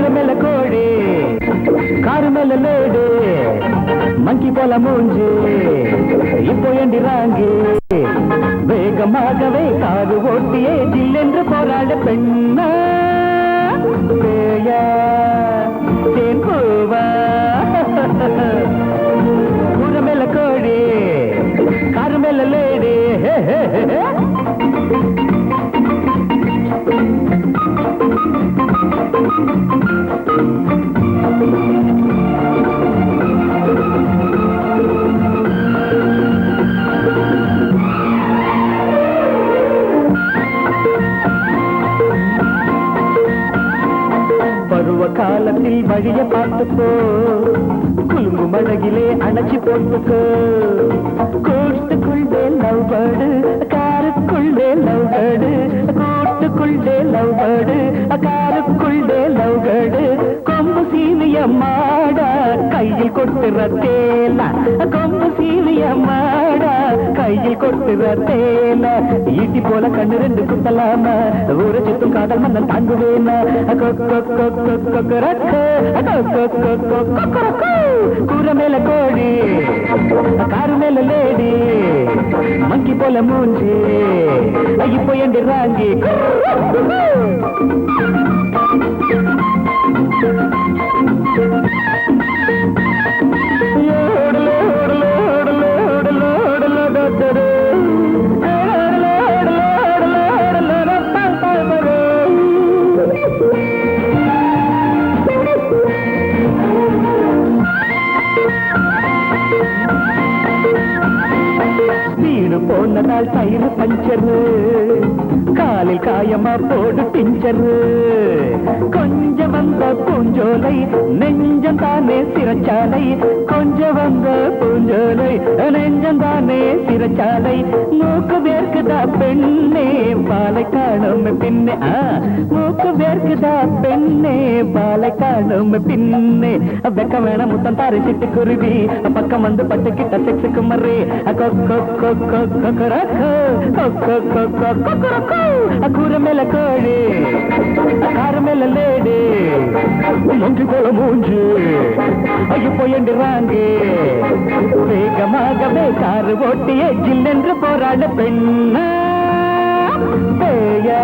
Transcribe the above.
மேல கோழி காரு மேல லேடு மங்கி போல மூஞ்சி இப்போ எண்டிராங்கி வேகமாகவே காரு ஓட்டியே ஜில்லென்று போராட பெண்ணா பேயா தேன் பூவா ஊர மேல கோழி காரு மேல லேடு பருவ காலத்தில் வழிய பார்த்துக்கோ குலுங்கு மழகிலே அணைச்சி போட்டுக்கோ கூட்டுக்குள்ளே லவ் பேர்டு காருக்குள்ளே லவ் பேர்டு கூட்டுக்குள்ளே லவ் பேர்டு காருக்குள்ளே லவ் பேர்டு கொம்பு சீனிய மாடா கையில் கொட்டுற தேல கொம்பு சீனிய மாடா கையில் கொட்டுற தேல ஈட்டி போல கண்ணு ரெண்டு குத்தலாம ஊர சுத்தும் காதல் மன்னன் தாங்குவேனா கூற மேல கோழி காரு மேல லேடி மங்கி போல மூஞ்சி இப்போ எண்டிராங்கி போனதால் தயிர் பஞ்சரு காலில் காயமா போடு பிஞ்சரு கொஞ்சம் வந்த பூஞ்சோலை நெஞ்சம் தானே சிறைச்சாலை கொஞ்சம் வந்த பூஞ்சோலை நெஞ்சம் தானே சிறைச்சாலை மூக்கு வேர்க்குதா பெண்ணே பாலை காணும் பின்னே மூக்கு வேர்க்குதா பெண்ணே பாலை காணும் பின்னே வெக்க வேணாம் முத்தம் தாரி சிட்டு குருவி பக்கம் வந்து பட்டுக்கிட்ட செக்ஸுக்கு மறே கூற மேல கோழி காரு மேல லேடு மூஞ்சி போல மூஞ்சு இப்போ எண்டிராங்க வேகமாகவே காரு ஓட்டியே ஜில்லென்று போராட பெண்ணா பேயா